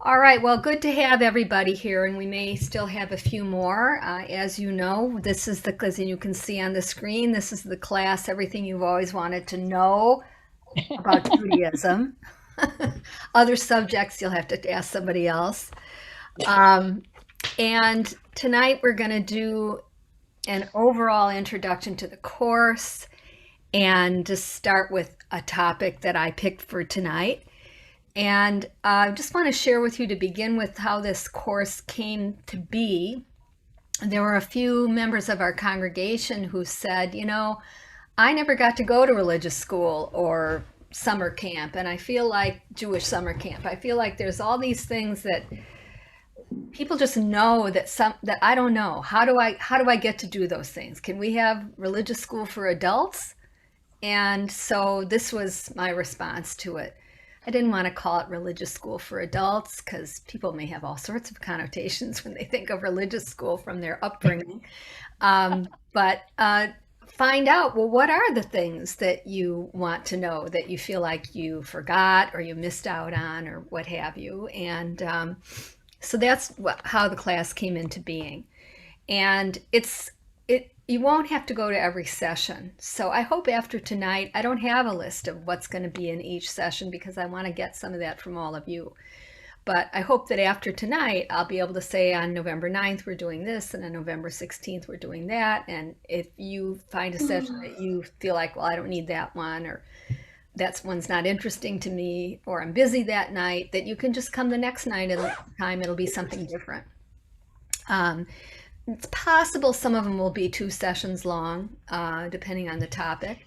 All right, well, good to have everybody here, and we may still have a few more. As you know, this is as you can see on the screen, this is the class, everything you've always wanted to know about Judaism. Other subjects, you'll have to ask somebody else. Um, and tonight we're going to do an overall introduction to the course and just start with a topic that I picked for tonight. And I just want to share with you to begin with how this course came to be. There were a few members of our congregation who said, I never got to go to religious school or summer camp, and I feel like Jewish summer camp. I feel like there's all these things that people just know that I don't know. How do I get to do those things? Can we have religious school for adults? And so this was my response to it. I didn't want to call it religious school for adults because people may have all sorts of connotations when they think of religious school from their upbringing. But find out, well, what are the things that you want to know that you feel like you forgot or you missed out on or what have you. And so that's how the class came into being. And you won't have to go to every session. So I hope after tonight, I don't have a list of what's going to be in each session because I want to get some of that from all of you. But I hope that after tonight, I'll be able to say on November 9th, we're doing this, and on November 16th, we're doing that. And if you find a session that you feel like, well, I don't need that one, or that one's not interesting to me, or I'm busy that night, that you can just come the next night at a time, it'll be something different. It's possible some of them will be 2 sessions long, depending on the topic.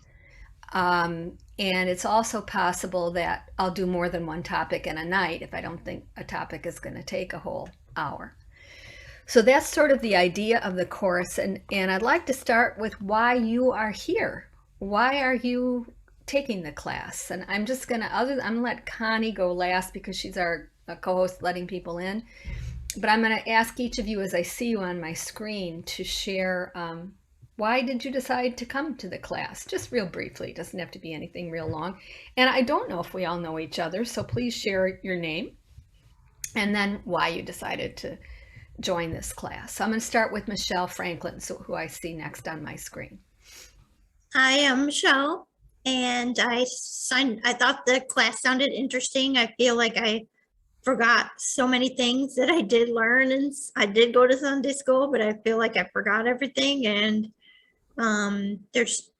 And it's also possible that I'll do more than one topic in a night if I don't think a topic is going to take a whole hour. So that's sort of the idea of the course. And I'd like to start with why you are here. Why are you taking the class? And I'm just going to, I'm going to let Connie go last because she's our co-host letting people in. But I'm going to ask each of you as I see you on my screen to share why did you decide to come to the class? Just real briefly. It doesn't have to be anything real long. And I don't know if we all know each other, so please share your name and then why you decided to join this class. So I'm going to start with Michelle Franklin, who I see next on my screen. I am Michelle, and I thought the class sounded interesting. I feel like I forgot so many things that I did learn, and I did go to Sunday school, but I feel like I forgot everything. And there's,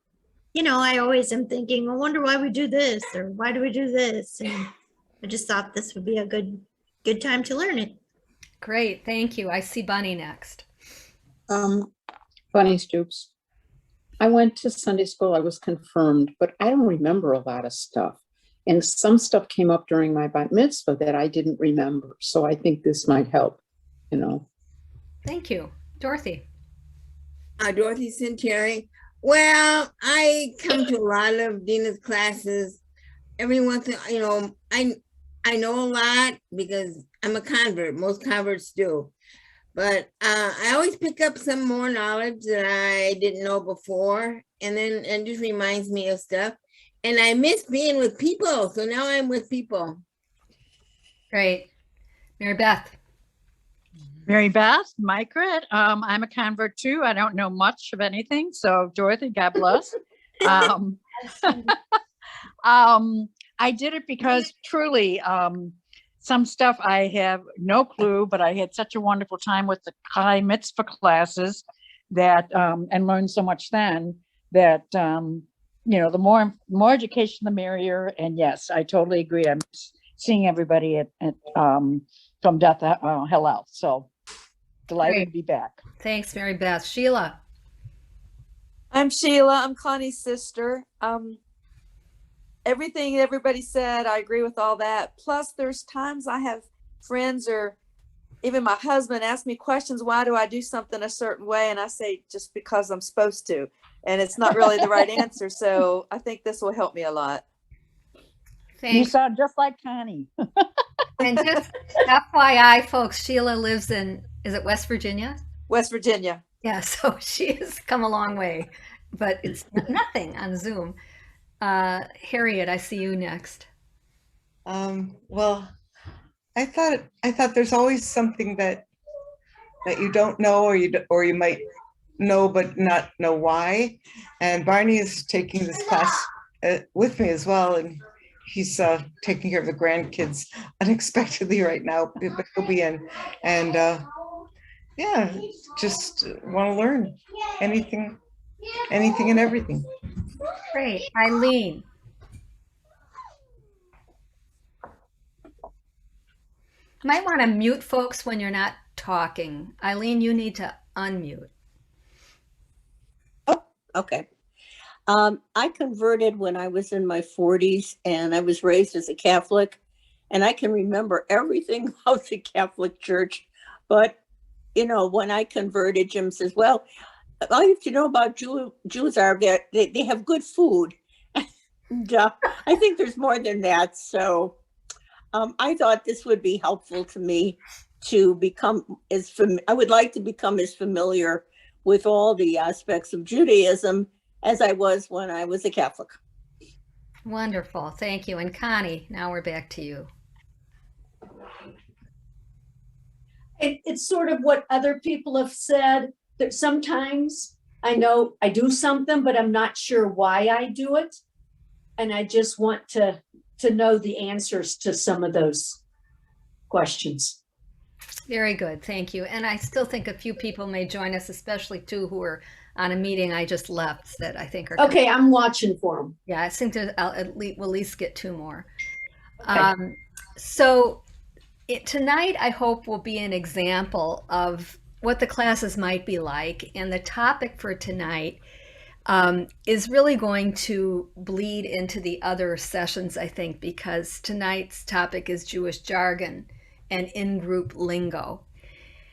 I always am thinking, I wonder why we do this, or why do we do this? And I just thought this would be a good time to learn it. Great, thank you. I see Bunny next. Bunny Stoops. I went to Sunday school. I was confirmed, but I don't remember a lot of stuff. And some stuff came up during my bat mitzvah that I didn't remember. So I think this might help, Thank you. Dorothy. Dorothy Centieri. Well, I come to a lot of Dina's classes. Every once in I know a lot because I'm a convert. Most converts do. But I always pick up some more knowledge that I didn't know before. And then it just reminds me of stuff. And I miss being with people. So now I'm with people. Great. Mary Beth. Mary Beth, Micret. I'm a convert too. I don't know much of anything. So Dorothy, God bless. I did it because truly some stuff I have no clue, but I had such a wonderful time with the Chai Mitzvah classes that and learned so much then that the more education, the merrier. And yes, I totally agree. I'm seeing everybody at from Death Hillel. So delighted Great. to be back. Thanks, Mary Beth. Sheila. I'm Sheila. I'm Connie's sister. Everything everybody said, I agree with all that. Plus, there's times I have friends or even my husband ask me questions. Why do I do something a certain way? And I say, just because I'm supposed to. And it's not really the right answer. So I think this will help me a lot. Thanks. You sound just like Connie. And just FYI, folks, Sheila lives in, is it West Virginia? West Virginia. Yeah, so she has come a long way, but it's nothing on Zoom. Harriet, I see you next. Well, I thought there's always something that you don't know, or you might know but not know why. And Barney is taking this class with me as well, and he's taking care of the grandkids unexpectedly right now, but he'll be in. And yeah, just want to learn anything and everything. Great. Eileen. Might want to mute folks when you're not talking. Eileen, you need to unmute. Okay. I converted when I was in my 40s, and I was raised as a Catholic, and I can remember everything about the Catholic Church. But, you know, when I converted, Jim says, well, all you have to know about Jews are that they have good food. And, I think there's more than that. So I thought this would be helpful to me to become I would like to become as familiar with all the aspects of Judaism as I was when I was a Catholic. Wonderful. Thank you. And Connie, now we're back to you. It's sort of what other people have said, that sometimes I know I do something, but I'm not sure why I do it. And I just want to know the answers to some of those questions. Very good. Thank you. And I still think a few people may join us, especially two who are on a meeting I just left that I think are okay. I'm watching for them. Yeah, I think we'll at least get two more. Okay. So tonight, I hope will be an example of what the classes might be like. And the topic for tonight is really going to bleed into the other sessions, I think, because tonight's topic is Jewish jargon and in-group lingo.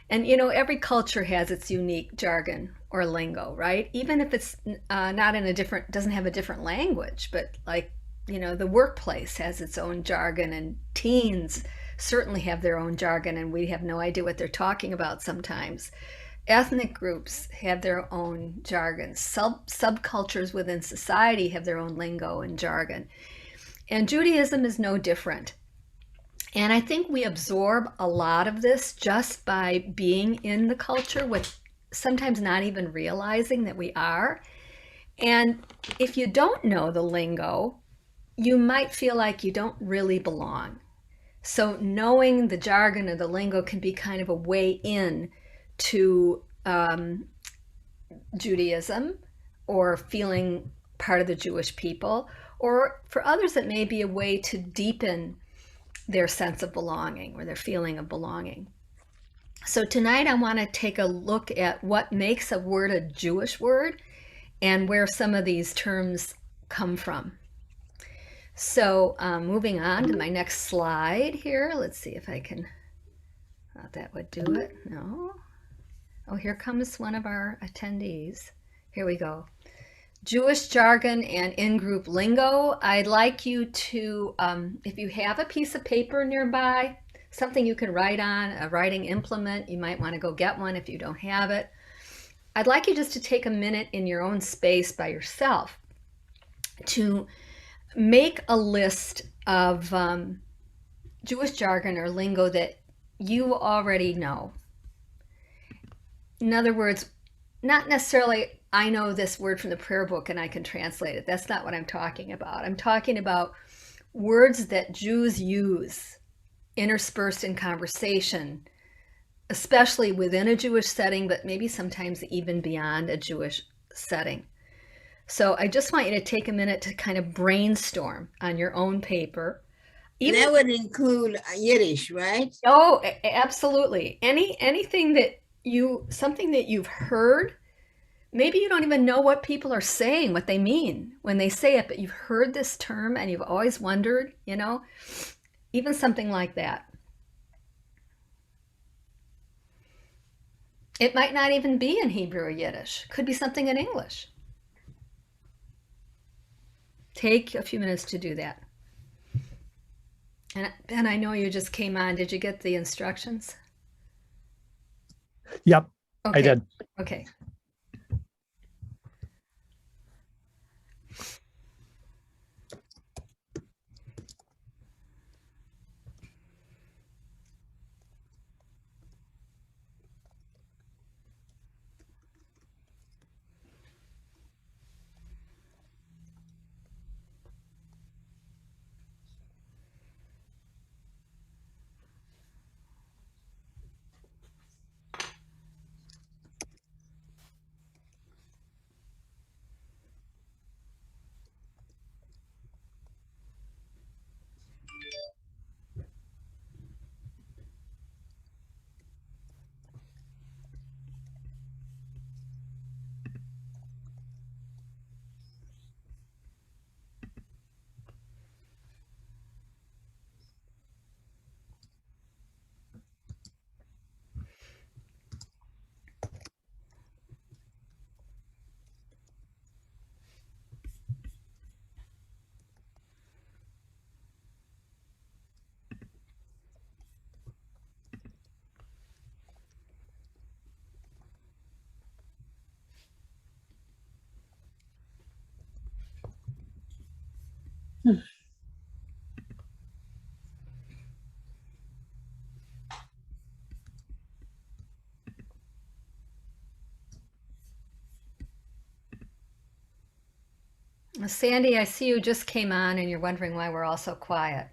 And, you know, every culture has its unique jargon or lingo, right? Even if it's not in doesn't have a different language, but like, you know, the workplace has its own jargon, and teens certainly have their own jargon, and we have no idea what they're talking about sometimes. Ethnic groups have their own jargon. Subcultures within society have their own lingo and jargon. And Judaism is no different. And I think we absorb a lot of this just by being in the culture, with sometimes not even realizing that we are. And if you don't know the lingo, you might feel like you don't really belong. So knowing the jargon or the lingo can be kind of a way in to Judaism, or feeling part of the Jewish people, or for others it may be a way to deepen their sense of belonging or their feeling of belonging. So tonight I want to take a look at what makes a word a Jewish word and where some of these terms come from. So moving on to my next slide here. Let's see if I can, thought that would do it. No. Oh, here comes one of our attendees. Here we go. Jewish jargon and in-group lingo. I'd like you to, if you have a piece of paper nearby, something you can write on, a writing implement, you might want to go get one if you don't have it. I'd like you just to take a minute in your own space by yourself to make a list of Jewish jargon or lingo that you already know. In other words, not necessarily, I know this word from the prayer book and I can translate it. That's not what I'm talking about. I'm talking about words that Jews use interspersed in conversation, especially within a Jewish setting, but maybe sometimes even beyond a Jewish setting. So I just want you to take a minute to kind of brainstorm on your own paper. Even, that would include Yiddish, right? Oh, absolutely. Anything that something that you've heard, maybe you don't even know what people are saying, what they mean when they say it, but you've heard this term and you've always wondered, you know, even something like that. It might not even be in Hebrew or Yiddish. Could be something in English. Take a few minutes to do that. And I know you just came on. Did you get the instructions? Yep, okay. I did. Okay. Sandy, I see you just came on and you're wondering why we're all so quiet.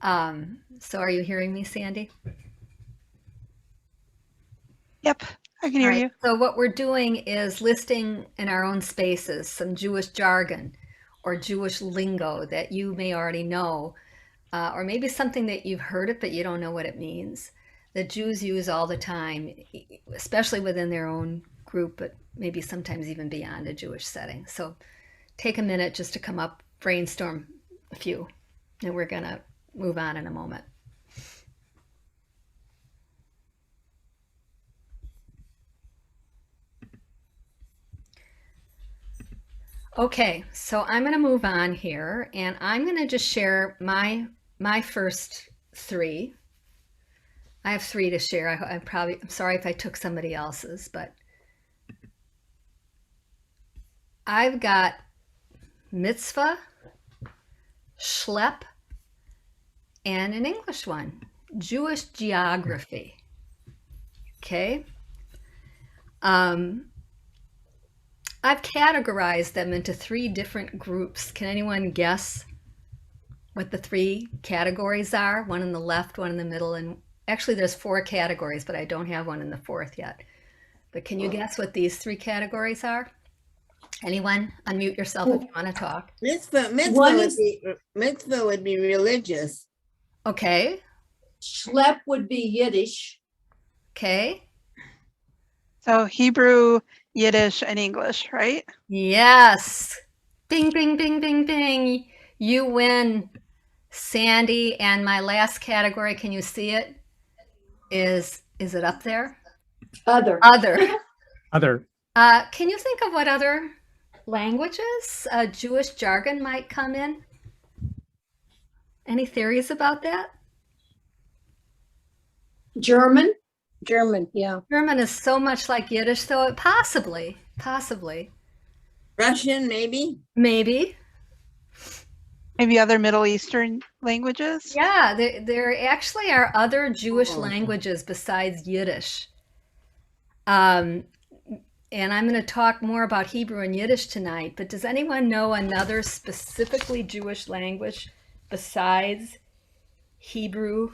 So are you hearing me, Sandy? Yep, I can All hear right, you. so what we're doing is listing in our own spaces some Jewish jargon or Jewish lingo that you may already know, or maybe something that you've heard it but you don't know what it means, that Jews use all the time, especially within their own group, but maybe sometimes even beyond a Jewish setting. So take a minute just to come up, brainstorm a few, and we're going to move on in a moment. Okay, so I'm going to move on here, and I'm going to just share my first three. I have three to share. I'm sorry if I took somebody else's, but I've got mitzvah, schlep, and an English one, Jewish geography. Okay. I've categorized them into three different groups. Can anyone guess what the three categories are? One in the left, one in the middle, and actually there's four categories, but I don't have one in the fourth yet. But can you guess what these three categories are? Anyone? Unmute yourself if you want to talk. Mitzvah would be religious. Okay. Schlep would be Yiddish. Okay. So Hebrew, Yiddish, and English, right? Yes. Bing, bing, bing, bing, bing. You win, Sandy. And my last category, can you see it? Is it up there? Other. Other. Can you think of what other languages Jewish jargon might come in? Any theories about that? German, yeah. German is so much like Yiddish, so possibly. Russian, maybe? Maybe. Maybe other Middle Eastern languages? Yeah, there actually are other Jewish languages besides Yiddish. And I'm going to talk more about Hebrew and Yiddish tonight, but does anyone know another specifically Jewish language besides Hebrew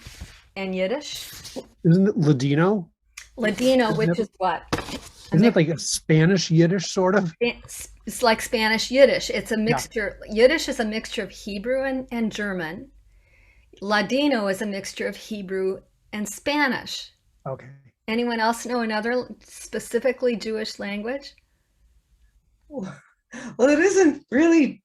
and Yiddish? Isn't it Ladino? Ladino, which is what? Isn't it like a Spanish Yiddish sort of? It's like Spanish Yiddish. It's a mixture. Yeah. Yiddish is a mixture of Hebrew and German. Ladino is a mixture of Hebrew and Spanish. Okay. Anyone else know another specifically Jewish language? Well, it isn't really,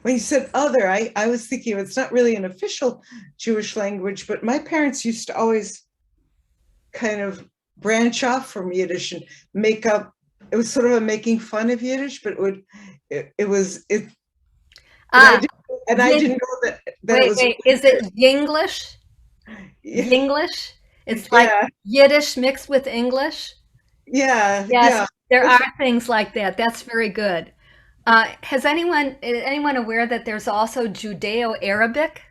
when you said other, I was thinking it's not really an official Jewish language, but my parents used to always kind of branch off from Yiddish and make up. It was sort of a making fun of Yiddish, but it was. I didn't know that it was. Wait, is it Yinglish? Yeah. Yinglish? It's like Yiddish mixed with English? Yeah. Yes, Yeah. there are things like that. That's very good. Is anyone aware that there's also Judeo-Arabic?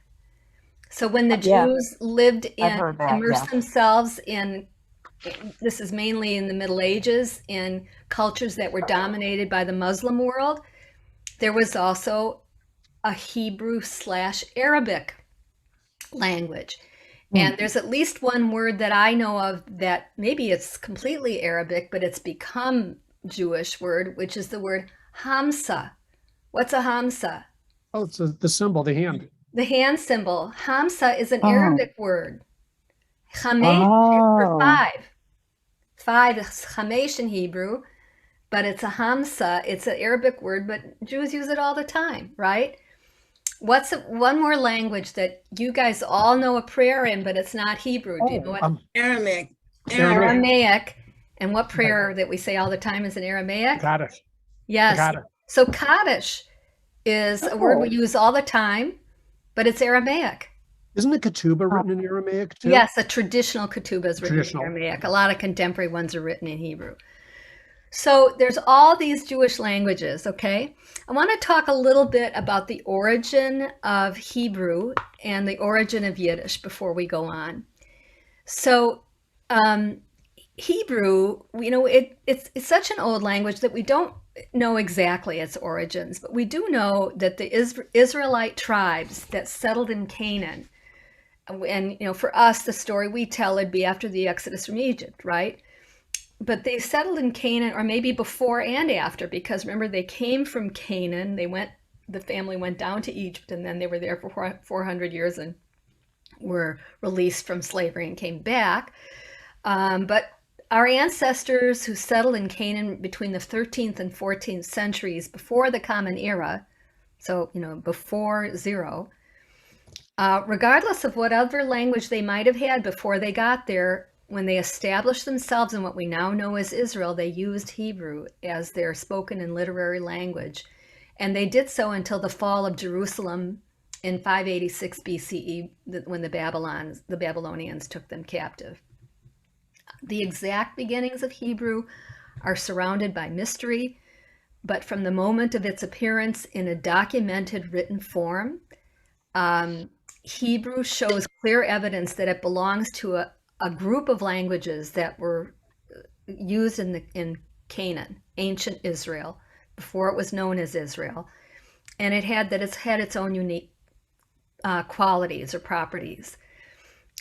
So when the Jews lived in, immersed themselves in, this is mainly in the Middle Ages, in cultures that were dominated by the Muslim world, there was also a Hebrew/Arabic language. And there's at least one word that I know of that maybe it's completely Arabic, but it's become Jewish word, which is the word Hamsa. What's a Hamsa? Oh, it's the symbol, the hand. The hand symbol. Hamsa is an Arabic word. Chamesh is for five. Five is Chamesh in Hebrew, but it's a Hamsa. It's an Arabic word, but Jews use it all the time, right? What's one more language that you guys all know a prayer in, but it's not Hebrew? Do you know what? Aramaic. Aramaic. And what prayer that we say all the time is in Aramaic? Kaddish. Yes. Kaddish. So Kaddish is a word we use all the time, but it's Aramaic. Isn't the ketubah written in Aramaic too? Yes, a traditional ketubah is written in Aramaic. A lot of contemporary ones are written in Hebrew. So there's all these Jewish languages, okay? I want to talk a little bit about the origin of Hebrew and the origin of Yiddish before we go on. So Hebrew, it's such an old language that we don't know exactly its origins, but we do know that the Israelite tribes that settled in Canaan, and for us, the story we tell would be after the Exodus from Egypt, right? But they settled in Canaan, or maybe before and after, because remember, they came from Canaan. The family went down to Egypt, and then they were there for 400 years and were released from slavery and came back. But our ancestors who settled in Canaan between the 13th and 14th centuries, before the Common Era, so before zero, regardless of what other language they might have had before they got there, when they established themselves in what we now know as Israel, they used Hebrew as their spoken and literary language. And they did so until the fall of Jerusalem in 586 BCE, when the Babylonians took them captive. The exact beginnings of Hebrew are surrounded by mystery, but from the moment of its appearance in a documented written form, Hebrew shows clear evidence that it belongs to a group of languages that were used in Canaan, ancient Israel, before it was known as Israel, and it's had its own unique qualities or properties.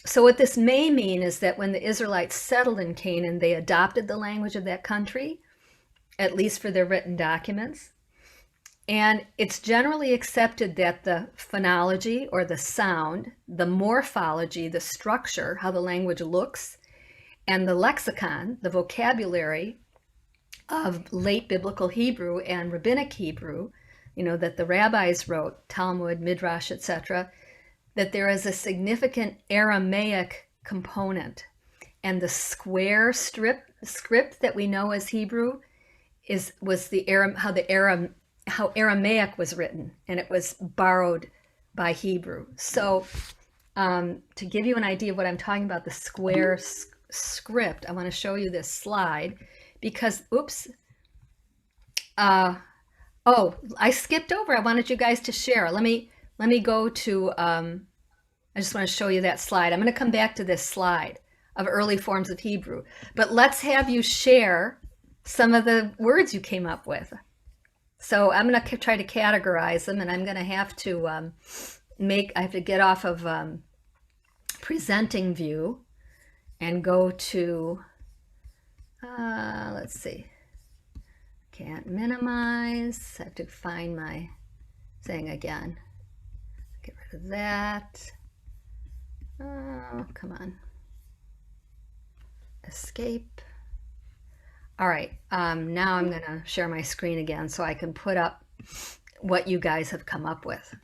So what this may mean is that when the Israelites settled in Canaan, they adopted the language of that country, at least for their written documents. And it's generally accepted that the phonology, or the sound, the morphology, the structure, how the language looks, and the lexicon, the vocabulary of late biblical Hebrew and rabbinic Hebrew, that the rabbis wrote, Talmud, Midrash, etc., that there is a significant Aramaic component. And the square script that we know as Hebrew was how Aramaic was written, and it was borrowed by Hebrew. So to give you an idea of what I'm talking about, the square script, I want to show you this slide because, I skipped over. I wanted you guys to share. Let me go to, I just want to show you that slide. I'm going to come back to this slide of early forms of Hebrew, but let's have you share some of the words you came up with. So I'm going to try to categorize them, and I'm going to have to I have to get off of presenting view and go to, let's see, can't minimize, I have to find my thing again. Get rid of that. Oh, come on. Escape. All right, now I'm gonna share my screen again so I can put up what you guys have come up with.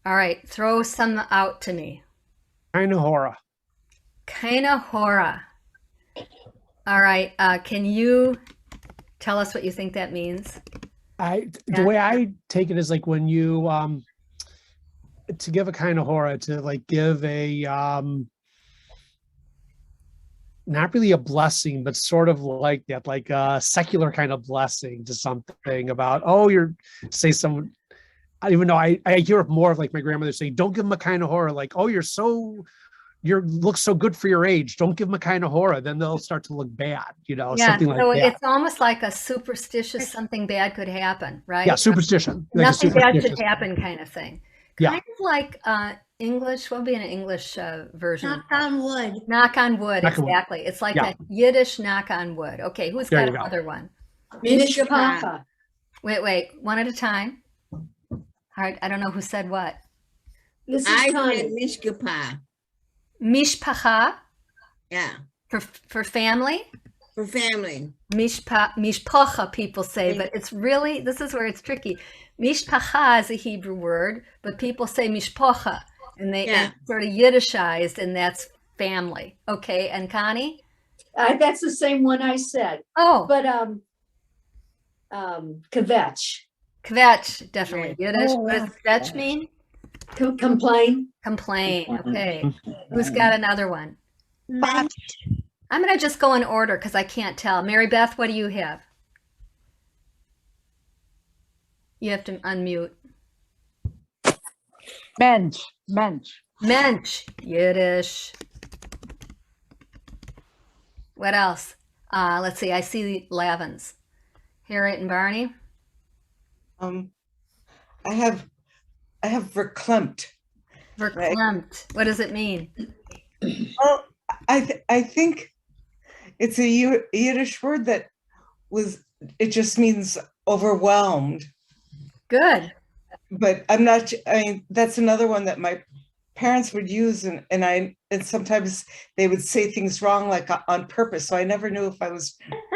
All right, throw some out to me. Kainahora. Kainahora. All right, can you tell us what you think that means? The way I take it is like when you to give a kainahora, to like give a not really a blessing, but sort of like that, like a secular kind of blessing to something about, say someone, even though I hear it more of like my grandmother saying, don't give them a kainahora, like, oh, you look so good for your age, don't give them a kainahora, then they'll start to look bad, something like so that. It's almost like a superstitious, something bad could happen, right? Yeah, superstition. Nothing bad should happen kind of thing. Yeah. Kind of like English, what would be an English version? Knock on wood. Knock on wood, Knock on wood. exactly. It's like a Yiddish knock on wood. Okay, who's There got you go. another one? Mishpachah. Wait, one at a time. All right, I don't know who said what. This is I Connie. said mishkapa. Mishpacha Yeah, for family. for family. Mishpacha people say, but it's really, this is where it's tricky. Mishpacha is a Hebrew word, but people say mishpacha, and it's sort of Yiddishized, and that's family. Okay, and Connie? That's the same one I said, Oh, but kvetch, kvetch, definitely Yiddish. Oh, What does kvetch mean? complain. Complain. Okay, who's got another one? Mensch. I'm gonna just go in order because I can't tell. Mary Beth, what do you have? You have to unmute. Mensch. Mensch, Yiddish. What else? Let's see. I see Lavins. Harriet and Barney. I have verklempt. Verklempt. What does it mean? Well, I think it's a Yiddish word that it just means overwhelmed. Good. But I'm not, I mean, that's another one that my parents would use, and sometimes they would say things wrong, like on purpose. So I never knew if I was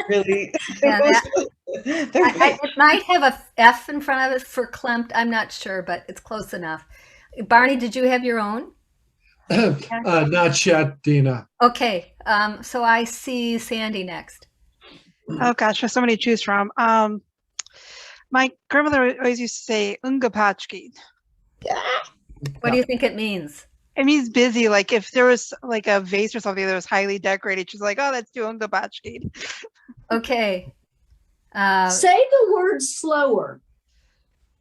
really. Yeah, it might have a F in front of it for Verklempt. I'm not sure, but it's close enough. Barney, did you have your own? Not yet, Dina. Okay. So I see Sandy next. Oh gosh, there's so many to choose from. My grandmother always used to say "ungepatchki." What do you think it means? It means busy. Like if there was like a vase or something that was highly decorated, she's like, "Oh, that's too ungepatchki." Okay. Say the word slower.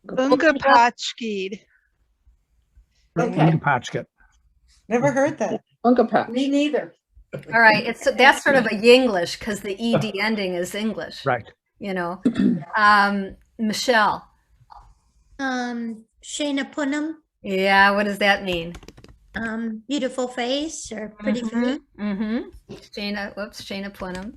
Ungepatchki. Ungepatchkit. Never heard that. Ungepatch. Me neither. All right. That's sort of a Yinglish because the ed ending is English. Right. You know. Michelle. Shana Punham, Yeah. What does that mean? beautiful face or pretty face. Shana Punham.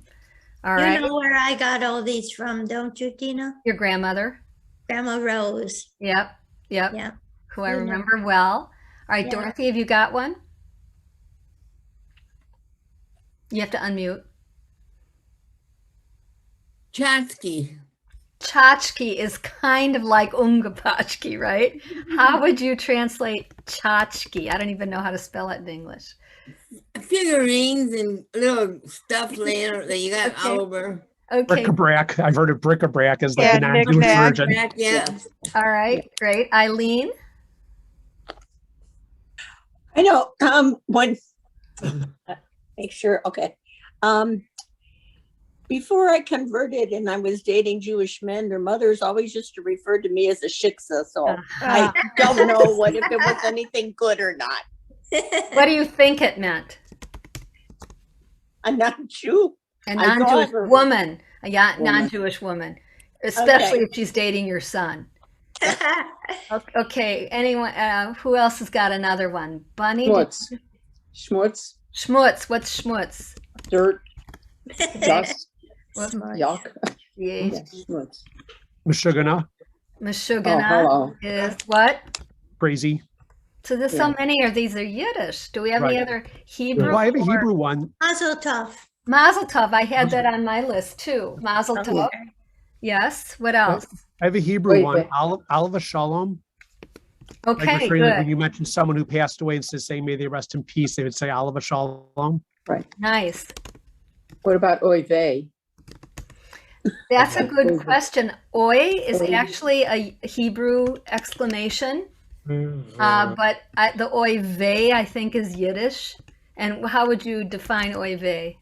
All You right. know where I got all these from, don't you, Tina? Your grandmother. Grandma Rose. Yep. Yeah. Who I You know. remember well. All right, Yeah. Dorothy, have you got one? You have to unmute. Chatsky. Tchotchke is kind of like ungepatchki, right? How would you translate tchotchke? I don't even know how to spell it in English. Figurines and little stuff laying that you got Okay. all over. Okay. Bric-a-brac. I've heard of bric-a-brac as like Yeah, the non-Jewish knick-knack. version. Yeah. All right. Great. Eileen? I know, when, make sure, okay. Before I converted and I was dating Jewish men, their mothers always used to refer to me as a shiksa, so I don't know if it was anything good or not. What do you think it meant? A non-Jew. A I thought- non-Jewish woman. A non-Jewish woman. Especially Okay. if she's dating your son. Okay. Anyone, who else has got another one? Bunny? Schmutz. Schmutz. Schmutz. What's schmutz? Dirt. Dust. Whoops. Yuck. Yeah. Yeah, schmutz. Meshugana. Meshugana hello. is what? Crazy. So there's so many of these are Yiddish. Do we have any Right. other Hebrew? Well, I have a or- Hebrew one. Mazel tov. Mazel tov. I had that on my list too. Mazel tov. Yes. What else? I have a Hebrew Wait, one. wait. Olive Shalom. Like Okay, referring to when good. you mentioned someone who passed away, instead of saying may they rest in peace, they would say Olive Shalom. Nice. What about oy vey? That's a good Oy vey. question. Oi is Oy. actually a Hebrew exclamation, but the oy vey I think is Yiddish. And how would you define oy vey?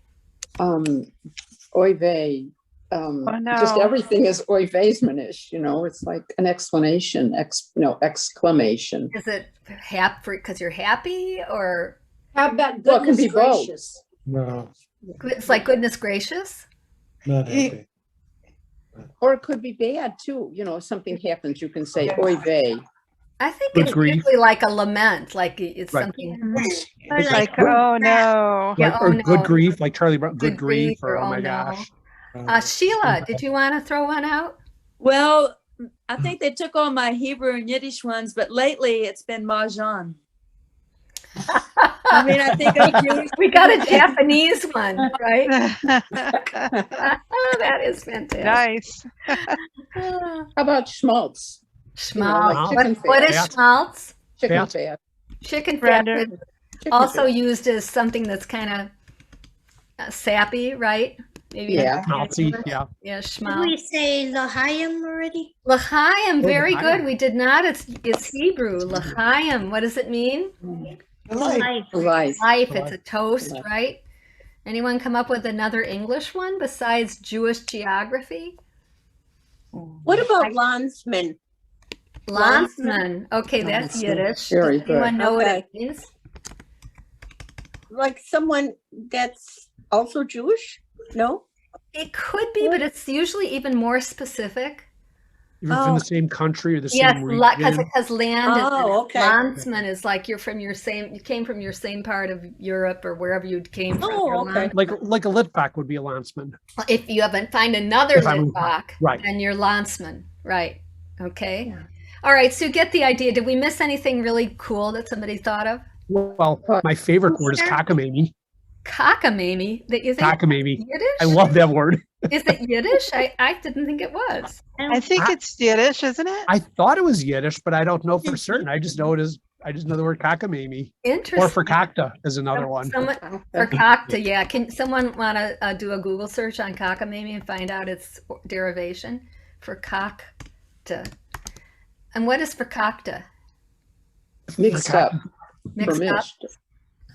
Oy vey. Just no. everything is oy veysmanish, it's like an exclamation, exclamation. Is it happy because you're happy, or How about Well, it can goodness be both. gracious? No, it's like goodness gracious? not happy. Or it could be bad too, if something happens, you can say oy vey. I think Good it's grief. usually like a lament, like it's Right. something. Or It's like, like, oh no. Yeah, Like, oh, or no. good grief, like Charlie Brown, Good good grief, grief, or or oh oh, my no. gosh. Sheila, did you want to throw one out? Well, I think they took all my Hebrew and Yiddish ones, but lately it's been Mahjong. I mean, I think of Jewish. We got a Japanese one, right? Oh, that is fantastic. Nice. How about schmaltz? Schmaltz. like chicken What fat. is Fat. schmaltz? Chicken Fat. fat. Chicken fat Brandon. is Chicken also fat. used as something that's kind of sappy, right? Maybe Yeah. Schmaltzy, yeah. Yeah, did schmaltz. we say L'chaim already? L'chaim, very L'chaim. good. We did not. It's Hebrew. L'chaim. What does it mean? Life. Life. Life. It's a toast, Life. right? Anyone come up with another English one besides Jewish geography? What about landsman? Landsman. Okay, that's Landsman. Yiddish. Very Does anyone good. know what it Okay. means? Like someone that's also Jewish? No? It could be, but it's usually even more specific. You're from the same country or the Yes, same because region. land is Oh, okay. landsman is like you came from your same part of Europe or wherever you came from. Oh, your okay. Like a Litvak would be a landsman. If you haven't find another If I'm- Litvak, right. then you're landsman. Right. Okay. All right. So you get the idea. Did we miss anything really cool that somebody thought of? Well, my favorite word is cockamamie. Cockamamie that you think Cockamamie. Yiddish? I love that word. Is it Yiddish? I didn't think it was. I think it's Yiddish, isn't it? I thought it was Yiddish, but I don't know for certain. I just know it is. I just know the word cockamamie. Interesting. Or fakakta is another one. Someone, fakakta, yeah. Can someone want to do a Google search on cockamamie and find out its derivation? Fakakta. And what is fakakta? Mixed up. Mixed up. Vermished.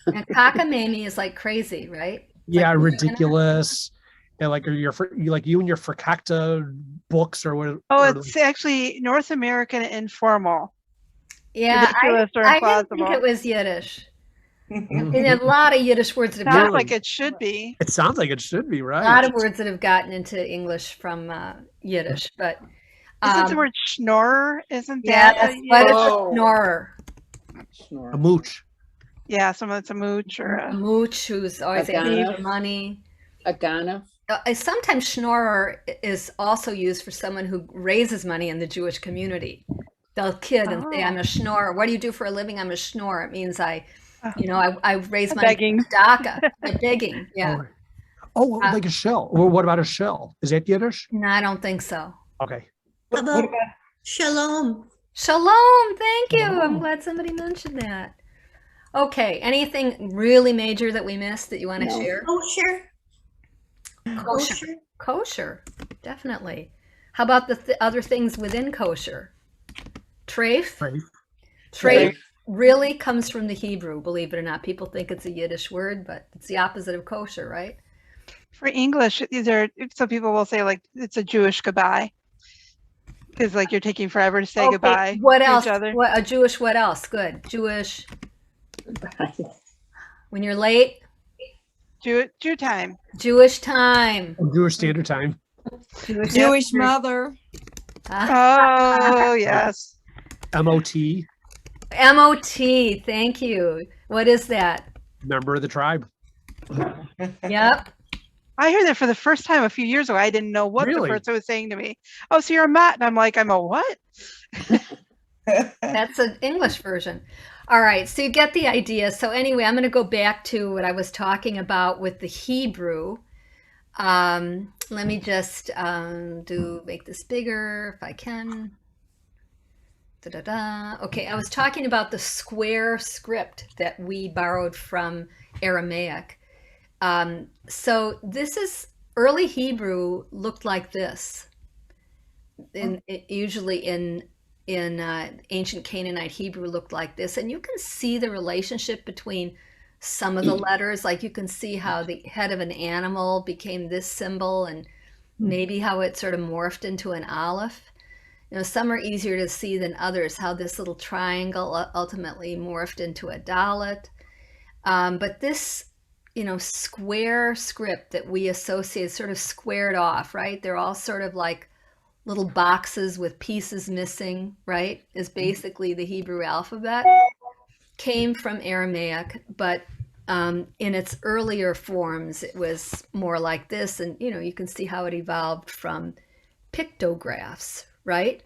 And cockamamie is like crazy, right? Yeah, ridiculous. And like you and your fakakta books or what? Oh, it's actually North American informal. Yeah, Ridiculous or I didn't think implausible. it was Yiddish. And a lot of Yiddish words that have Sounds gotten, like it should be. It sounds like it should be, a right? lot of words that have gotten into English from Yiddish, but Isn't the word schnorrer? Isn't yeah, that? that's what is a Oh. schnorrer? A mooch. Yeah, someone's a mooch or A a. mooch who's always A asking ganef. for money. A Ghana. Sometimes schnorrer is also used for someone who raises money in the Jewish community. They'll kid and say, "I'm a schnorrer." What do you do for a living? I'm a schnorrer. It means I raise money Begging. for DACA. They're begging. Yeah. Oh, like a shell. Or what about a shell? Is that Yiddish? No, I don't think so. Okay. How about Shalom? Shalom. Thank you. I'm glad somebody mentioned that. Okay. Anything really major that we missed that you want to No. share? Kosher? Kosher. Kosher. Definitely. How about the other things within kosher? Treif. Right. Treif really comes from the Hebrew, believe it or not. People think it's a Yiddish word, but it's the opposite of kosher, right? For English, some people will say like it's a Jewish goodbye. Because like you're taking forever to say Okay, goodbye what to else? each other. What, a Jewish what else? Good. Jewish. When you're late, Jew time. Jewish time. Jewish Standard Time. Jewish mother. Oh yes. MOT. MOT. Thank you. What is that? Member of the tribe. Yep. I heard that for the first time a few years ago. I didn't know what Really? the person was saying to me. Oh, so you're a Matt? And I'm like, I'm a what? That's an English version. All right, so you get the idea. So anyway, I'm going to go back to what I was talking about with the Hebrew. Let me just make this bigger if I can. Okay, I was talking about the square script that we borrowed from Aramaic. So this is early Hebrew looked like this. Usually in ancient Canaanite Hebrew looked like this, and you can see the relationship between some of the letters. Like you can see how the head of an animal became this symbol, and maybe how it sort of morphed into an aleph. You know, some are easier to see than others. How this little triangle ultimately morphed into a dalet, but this, you know, square script that we associate, sort of squared off, right? They're all sort of like little boxes with pieces missing, right? Is basically the Hebrew alphabet. Came from Aramaic, but in its earlier forms, it was more like this. And, you know, you can see how it evolved from pictographs, right?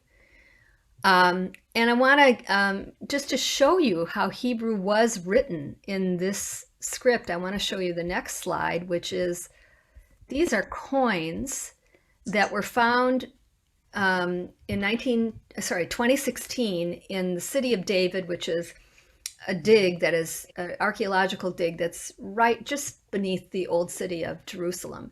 And I want to, just to show you how Hebrew was written in this script, I want to show you the next slide, which is, these are coins that were found in 2016 in the city of David, which is a dig that is an archaeological dig that's right just beneath the old city of Jerusalem.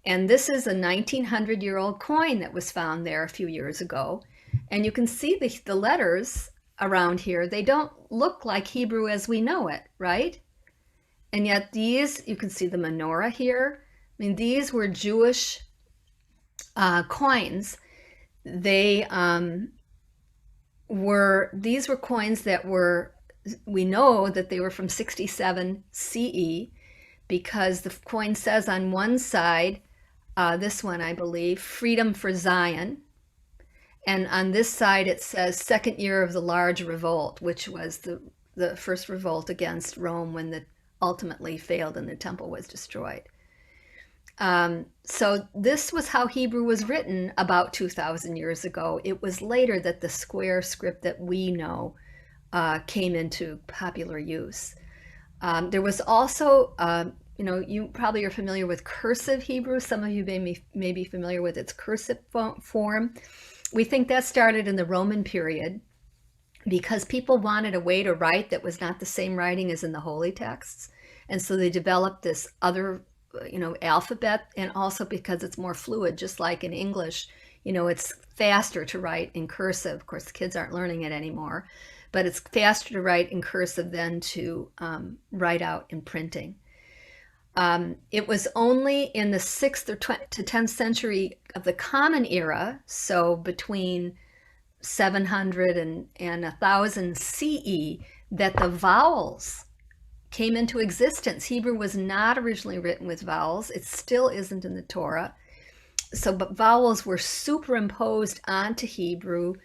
And this is a 1900-year-old coin that was found there a few years ago. And you can see the letters around here. They don't look like Hebrew as we know it, right? And yet these, you can see the menorah here. I mean, these were Jewish coins. These were coins that were, we know that they were from 67 CE, because the coin says on one side, this one, I believe, freedom for Zion. And on this side, it says second year of the large revolt, which was the first revolt against Rome when the ultimately failed and the temple was destroyed. So this was how Hebrew was written about 2,000 years ago. It was later that the square script that we know came into popular use. There was also, you probably are familiar with Cursive Hebrew. Some of you may be familiar with its cursive form. We think that started in the Roman period because people wanted a way to write that was not the same writing as in the holy texts. And so they developed this other, alphabet, and also because it's more fluid, just like in English, it's faster to write in cursive. Of course, the kids aren't learning it anymore, but it's faster to write in cursive than to write out in printing. It was only in the 6th to 10th century of the Common Era, so between 700 and 1000 CE, that the vowels came into existence. Hebrew was not originally written with vowels. It still isn't in the Torah. But vowels were superimposed onto Hebrew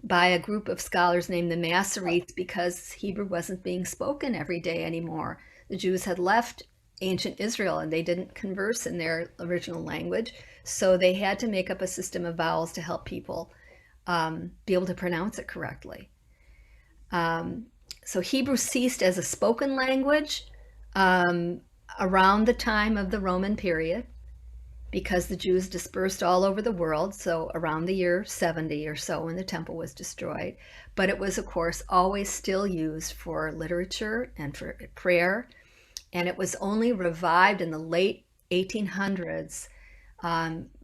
by a group of scholars named the Masoretes because Hebrew wasn't being spoken every day anymore. The Jews had left ancient Israel and they didn't converse in their original language. So they had to make up a system of vowels to help people be able to pronounce it correctly. So Hebrew ceased as a spoken language around the time of the Roman period because the Jews dispersed all over the world, so around the year 70 or so when the temple was destroyed. But it was, of course, always still used for literature and for prayer. And it was only revived in the late 1800s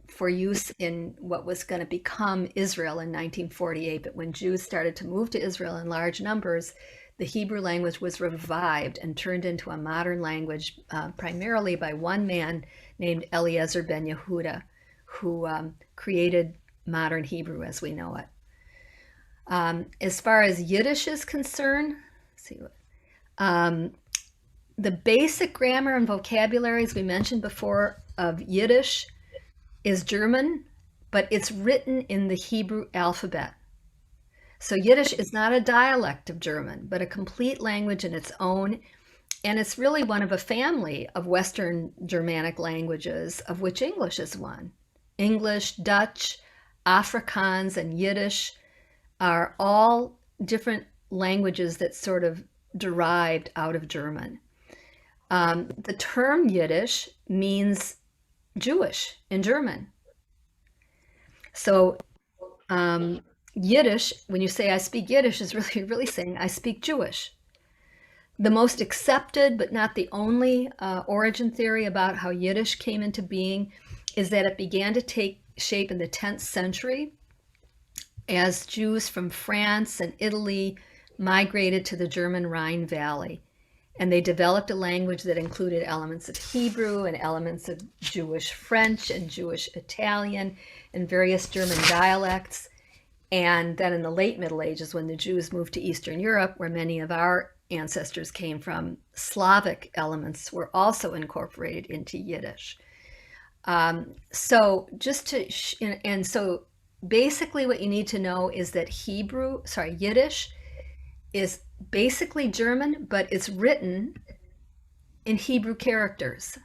for use in what was going to become Israel in 1948. But when Jews started to move to Israel in large numbers, the Hebrew language was revived and turned into a modern language, primarily by one man named Eliezer ben Yehuda, who created modern Hebrew as we know it. As far as Yiddish is concerned, the basic grammar and vocabulary, as we mentioned before, of Yiddish is German, but it's written in the Hebrew alphabet. So Yiddish is not a dialect of German, but a complete language in its own. And it's really one of a family of Western Germanic languages, of which English is one. English, Dutch, Afrikaans, and Yiddish are all different languages that sort of derived out of German. The term Yiddish means Jewish in German. So Yiddish, when you say I speak Yiddish, is really saying I speak Jewish. The most accepted, but not the only origin theory about how Yiddish came into being is that it began to take shape in the 10th century as Jews from France and Italy migrated to the German Rhine Valley. And they developed a language that included elements of Hebrew and elements of Jewish French and Jewish Italian and various German dialects. And then in the late Middle Ages, when the Jews moved to Eastern Europe, where many of our ancestors came from, Slavic elements were also incorporated into Yiddish. So basically what you need to know is that Yiddish is basically German, but it's written in Hebrew characters.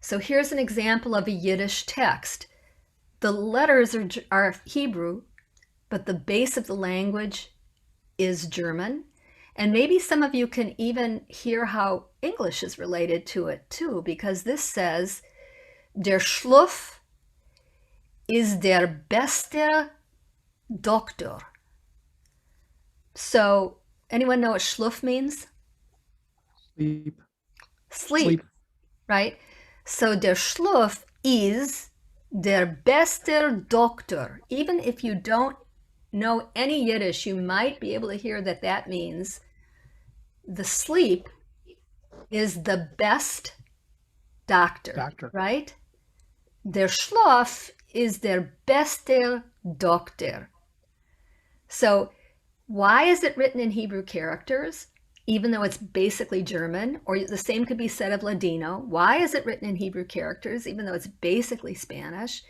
So here's an example of a Yiddish text. The letters are Hebrew, but the base of the language is German. And maybe some of you can even hear how English is related to it too, because this says, Der Schlaf ist der beste Doktor. So anyone know what Schlaf means? Sleep, right? So der Schlaf is der beste Doktor. Even if you don't know any Yiddish, you might be able to hear that means the sleep is the best doctor. Right? Der Schlaf is der beste Doktor. So why is it written in Hebrew characters? even though it's basically German, or the same could be said of Ladino. Why is it written in Hebrew characters, even though it's basically Spanish?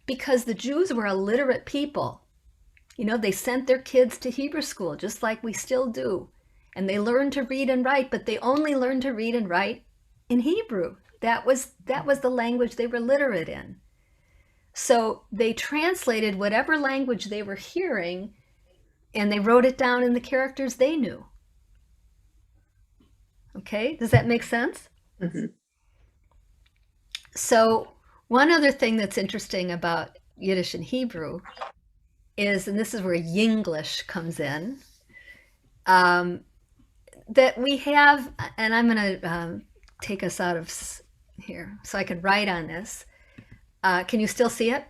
Because the Jews were a literate people. You know, they sent their kids to Hebrew school, just like we still do. And they learned to read and write, but they only learned to read and write in Hebrew. That was the language they were literate in. So they translated whatever language they were hearing, and they wrote it down in the characters they knew. Okay, does that make sense? Mm-hmm. So one other thing that's interesting about Yiddish and Hebrew is, and this is where Yinglish comes in, that we have, and I'm going to take us out of here so I can write on this. Can you still see it?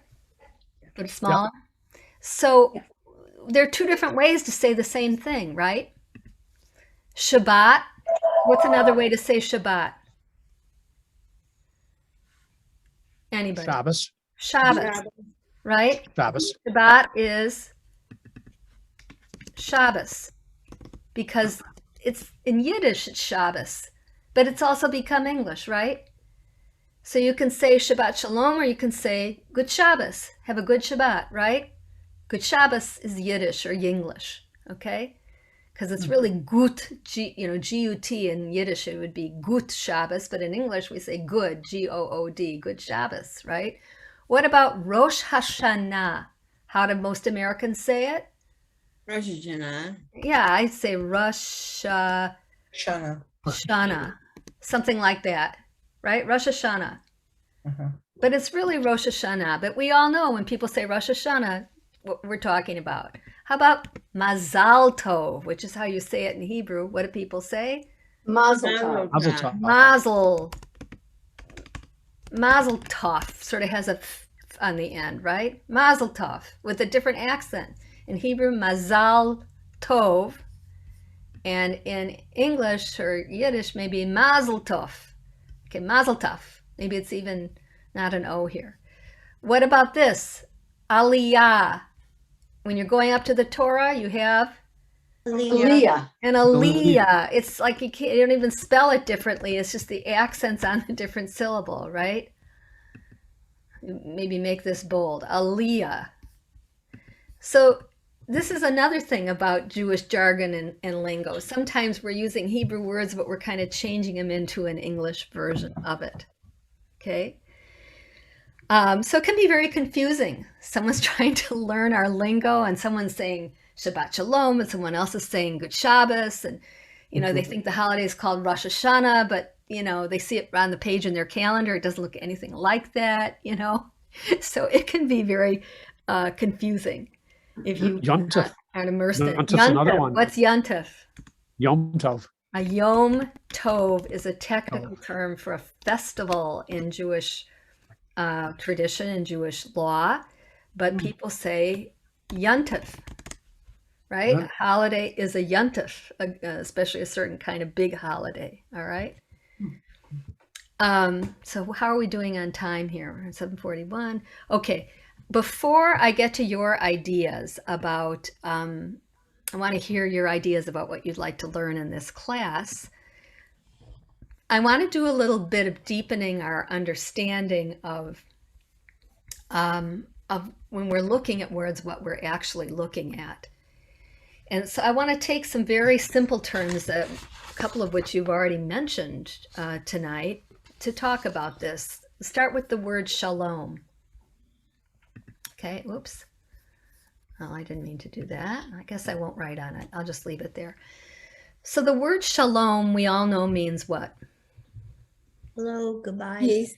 A little smaller? Yep. So there are two different ways to say the same thing, right? Shabbat. What's another way to say Shabbat? Anybody? Shabbos. Shabbos, right? Shabbos. Shabbat is Shabbos because it's in Yiddish, it's Shabbos, but it's also become English, right? So you can say Shabbat Shalom, or you can say Good Shabbos. Have a good Shabbat, right? Good Shabbos is Yiddish or Yinglish, okay? Because it's really gut, G-U-T. In Yiddish it would be gut Shabbos, but in English we say good, G-O-O-D, good Shabbos, right? What about Rosh Hashanah? How do most Americans say it? Rosh Hashanah. Yeah, I say Rosh Hashanah, something like that, right? Rosh Hashanah. But it's really Rosh Hashanah. But we all know when people say Rosh Hashanah, what we're talking about. How about Mazal Tov, which is how you say it in Hebrew? What do people say? Mazel tov. Mazel tov. Mazel tov sort of has a f on the end, right? Mazel tov with a different accent. In Hebrew, Mazal Tov, and in English or Yiddish, maybe Mazel Tov. Okay, Mazel Tov. Maybe it's even not an O here. What about this? Aliyah. When you're going up to the Torah, you have Aliyah. and Aliyah. It's like you don't even spell it differently. It's just the accents on the different syllable, right? Maybe make this bold. Aliyah. So this is another thing about Jewish jargon and lingo. Sometimes we're using Hebrew words, but we're kind of changing them into an English version of it. Okay? So it can be very confusing. Someone's trying to learn our lingo, and someone's saying Shabbat Shalom, and someone else is saying Good Shabbos, and they think the holiday is called Rosh Hashanah, but they see it on the page in their calendar. It doesn't look anything like that, So it can be very confusing if you aren't immersed in it. Yontif's another one. What's Yontif? Yom Tov. A Yom Tov is a technical term for a festival in Jewish tradition and Jewish law, but people say Yontif, right? A holiday is a Yontif, especially a certain kind of big holiday, all right? So how are we doing on time here? We're at 7:41. Okay, before I get to your ideas about, I want to hear your ideas about what you'd like to learn in this class. I want to do a little bit of deepening our understanding of when we're looking at words, what we're actually looking at. And so I want to take some very simple terms, a couple of which you've already mentioned tonight, to talk about this. Start with the word shalom. Okay, whoops. Oh, I didn't mean to do that. I guess I won't write on it. I'll just leave it there. So the word shalom, we all know, means what? Hello, goodbye. Peace.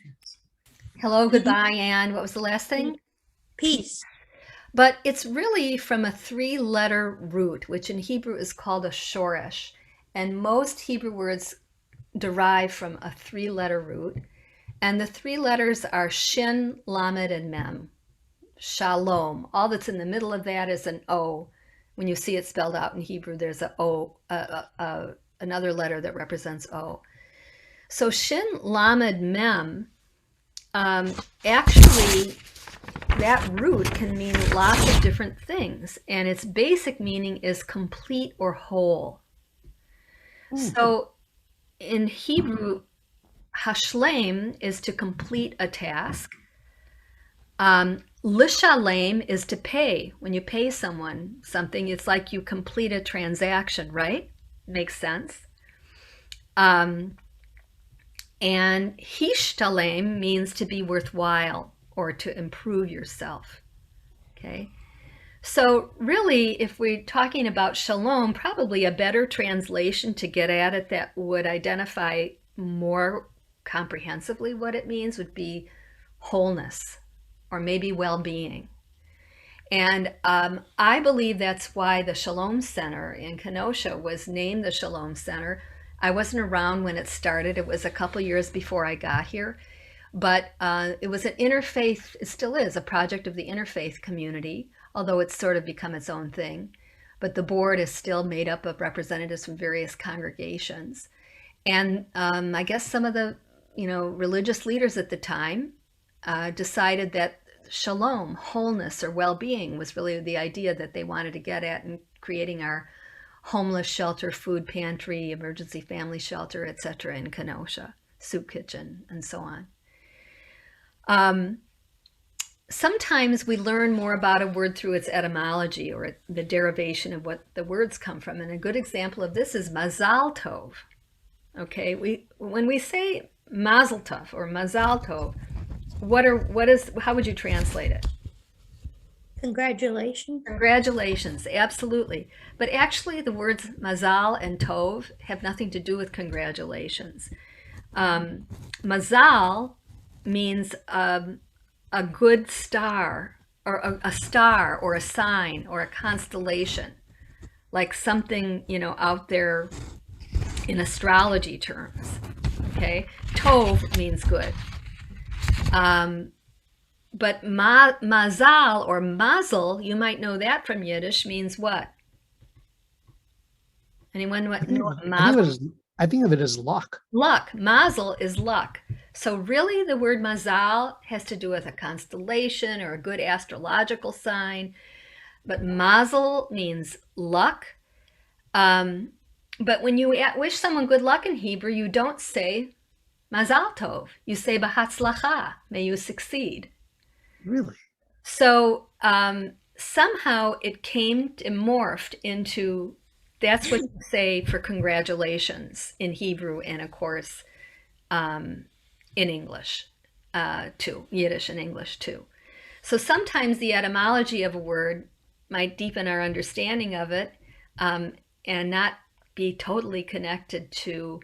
Hello, goodbye, and what was the last thing? Peace. But it's really from a three-letter root, which in Hebrew is called a shoresh. And most Hebrew words derive from a three-letter root. And the three letters are shin, lamed, and mem. Shalom. All that's in the middle of that is an O. When you see it spelled out in Hebrew, there's a O, another letter that represents O. So shin, lamed, mem, actually, that root can mean lots of different things, and its basic meaning is complete or whole. So in Hebrew, hashlem is to complete a task. Lishalem is to pay. When you pay someone something, it's like you complete a transaction, right? Makes sense. And hishtalem means to be worthwhile or to improve yourself. Okay. So really, if we're talking about shalom, probably a better translation to get at it that would identify more comprehensively what it means would be wholeness or maybe well-being. And I believe that's why the Shalom Center in Kenosha was named the Shalom Center. I wasn't around when it started. It was a couple years before I got here. But it was an interfaith, it still is, a project of the interfaith community, although it's sort of become its own thing. But the board is still made up of representatives from various congregations. And I guess some of the religious leaders at the time decided that shalom, wholeness or well-being was really the idea that they wanted to get at in creating our homeless shelter, food pantry, emergency family shelter, etc. in Kenosha, soup kitchen, and so on. Sometimes we learn more about a word through its etymology or the derivation of what the words come from. And a good example of this is mazal tov. Okay, when we say mazel tov or mazal tov, how would you translate it? Congratulations. Congratulations, absolutely. But actually the words mazal and tov have nothing to do with congratulations. Mazal means a good star or a star or a sign or a constellation, like something, out there in astrology terms. Okay, tov means good. But mazal or mazel, you might know that from Yiddish, means what? Anyone know what mazel? I think of it as luck. Luck. Mazel is luck. So really the word mazal has to do with a constellation or a good astrological sign. But mazel means luck. But when you wish someone good luck in Hebrew, you don't say mazal tov. You say b'hatzlacha, may you succeed. Really? So somehow it morphed into, that's what you say for congratulations in Hebrew and of course in English too, Yiddish and English too. So sometimes the etymology of a word might deepen our understanding of it and not be totally connected to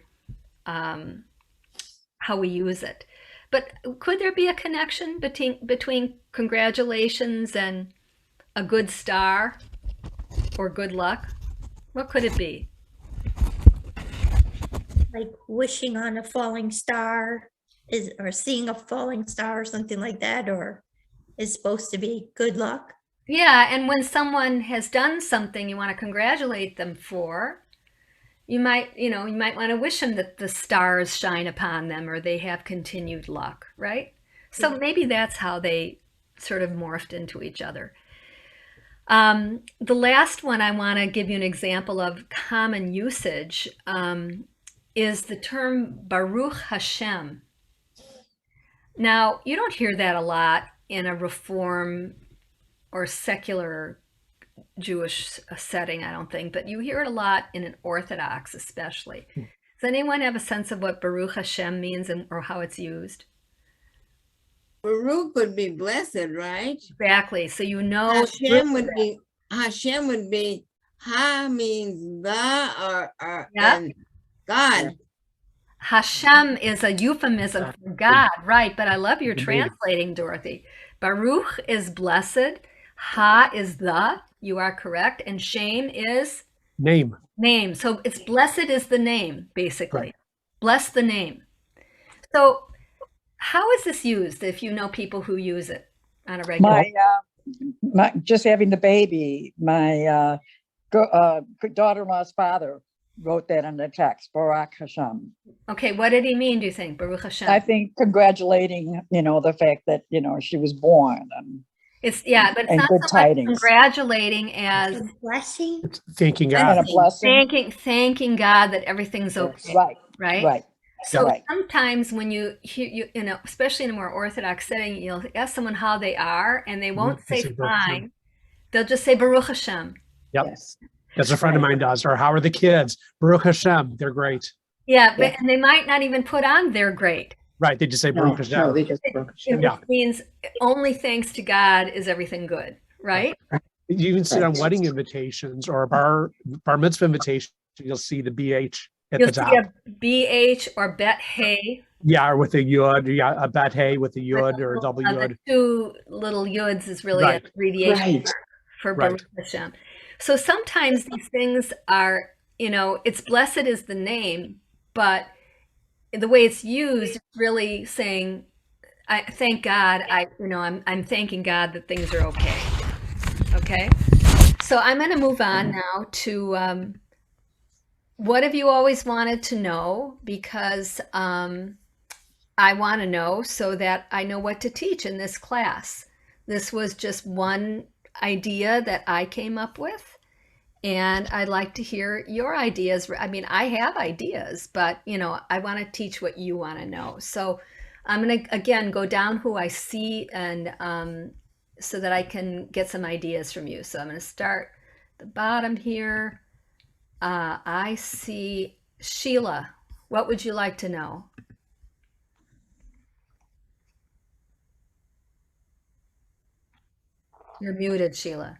how we use it. But could there be a connection between congratulations and a good star or good luck? What could it be? Like wishing on a falling star or seeing a falling star or something like that, or is supposed to be good luck. Yeah, and when someone has done something you want to congratulate them for, you might want to wish them that the stars shine upon them or they have continued luck, right? So maybe that's how they sort of morphed into each other. The last one I want to give you an example of common usage is the term Baruch Hashem. Now, you don't hear that a lot in a Reform or secular Jewish setting, I don't think, but you hear it a lot in an Orthodox especially. Does anyone have a sense of what Baruch Hashem means or how it's used? Baruch would be blessed, right? Exactly. So Hashem would be Ha means the or and God. Hashem is a euphemism for God, right? But I love your translating, Dorothy. Baruch is blessed. Ha is the, you are correct. And Shem is? Name. Name. So it's blessed is the name, basically. Right. Bless the name. So how is this used if you know people who use it on a regular my just having the baby, my daughter-in-law's father wrote that in the text, Baruch Hashem. Okay, what did he mean, do you think, Baruch Hashem? I think congratulating, the fact that, she was born. It's but it's And not good so much tidings. congratulating as A blessing. Thanking And a God. blessing. thanking God that everything's okay. Right, Right. right. So Right. sometimes when you hear especially in a more orthodox setting, you'll ask someone how they are, and they won't They say say Baruch Hashem. fine. They'll just say Baruch Hashem. Yep. Yes. That's a friend of mine does. Or how are the kids? Baruch Hashem. They're great. Yeah, Yeah. and they might not even put on they're great. Right. They just say No, Baruch Hashem. no, they just broke. It Yeah. means only thanks to God is everything good, right? You even see it Right. on wedding invitations or bar mitzvah invitations. You'll see the BH at You'll the see top. a BH or bet hey. Yeah, or with a yud. Yeah, a bat hey with a yud or a double The yud. two little yuds is really Right. an abbreviation Right. for Right. Baruch Hashem. So sometimes these things are, it's blessed is the name, but the way it's used is really saying, I thank God. I'm thanking God that things are okay. Okay. So I'm going to move on now to what have you always wanted to know? Because I want to know so that I know what to teach in this class. This was just one idea that I came up with, and I'd like to hear your ideas. I mean, I have ideas, but I want to teach what you want to know. So I'm going to again go down who I see and so that I can get some ideas from you. So I'm going to start at the bottom here. I see Sheila. What would you like to know? You're muted, Sheila.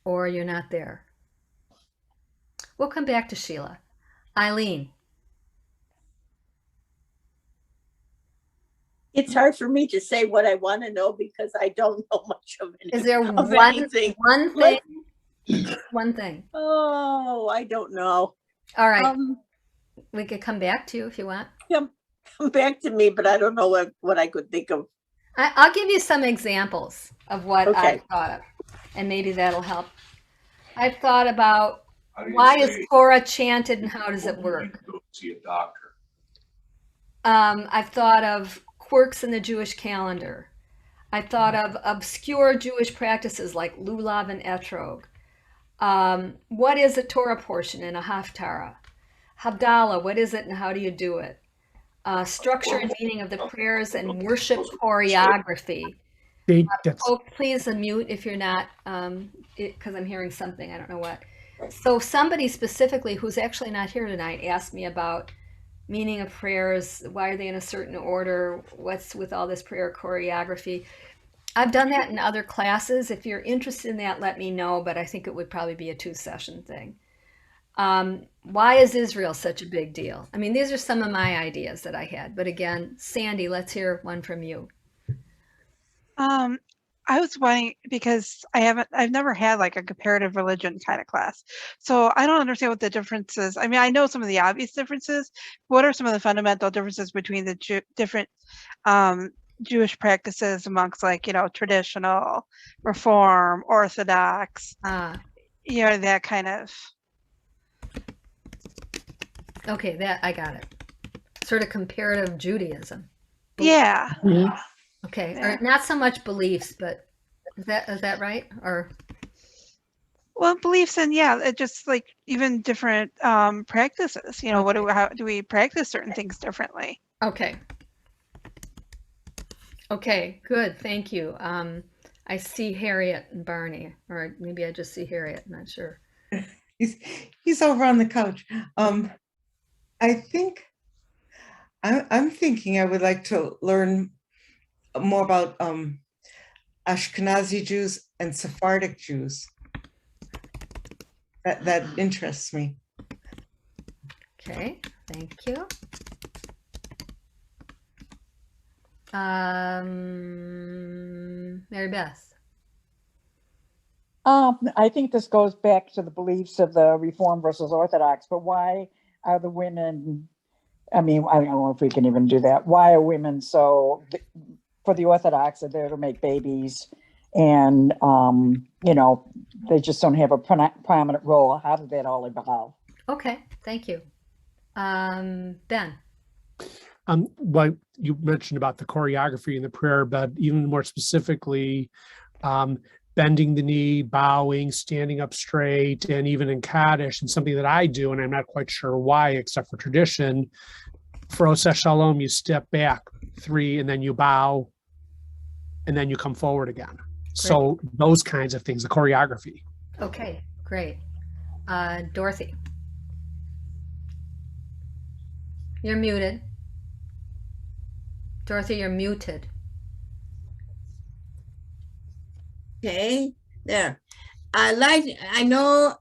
Or you're not there. We'll come back to Sheila. Eileen. It's hard for me to say what I want to know because I don't know much of anything. Is there anything. one thing? One thing. Oh, I don't know. All right. We could come back to you if you want. Come back to me, but I don't know what I could think of. I'll give you some examples of what Okay. I've thought of, and maybe that'll help. I've thought about why is Torah chanted and how does it work? Go see a doctor. I've thought of quirks in the Jewish calendar. I've thought of obscure Jewish practices like lulav and etrog. What is a Torah portion in a haftarah? Havdalah, what is it and how do you do it? Structure and meaning of the prayers and worship choreography. Oh, please unmute if you're not, because I'm hearing something, I don't know what. So somebody specifically who's actually not here tonight asked me about meaning of prayers, why are they in a certain order, what's with all this prayer choreography. I've done that in other classes. If you're interested in that, let me know, but I think it would probably be a 2-session thing. Why is Israel such a big deal? I mean, these are some of my ideas that I had, but again, Sandy, let's hear one from you. I was wondering because I've never had like a comparative religion kind of class. So I don't understand what the difference is. I mean, I know some of the obvious differences. What are some of the fundamental differences between the different Jewish practices amongst traditional, Reform, Orthodox, that kind of. Okay, that I got it. Sort of comparative Judaism. Yeah. Mhm. Okay, Yeah. or not so much beliefs, but is that right? Or Well, beliefs and it just like even different practices. How do we practice certain things differently? okay. Okay, good. Thank you. I see Harriet and Barney, or maybe I just see Harriet. I'm not sure. He's over on the couch. I think I'm thinking I would like to learn more about Ashkenazi Jews and Sephardic Jews. That interests me. Okay, thank you. Mary Beth. I think this goes back to the beliefs of the Reform versus Orthodox, but why are the women, I mean, I don't know if we can even do that. Why are women for the Orthodox, they're there to make babies and, they just don't have a prominent role. How did that all evolve? Okay, thank you. Ben. What you mentioned about the choreography and the prayer, but even more specifically, bending the knee, bowing, standing up straight, and even in Kaddish, and something that I do, and I'm not quite sure why, except for tradition. For Oseh Shalom, you step back 3, and then you bow, and then you come forward again. So those kinds of things, the choreography. Okay, great. Dorothy. You're muted. Dorothy, you're muted. Okay, there. I know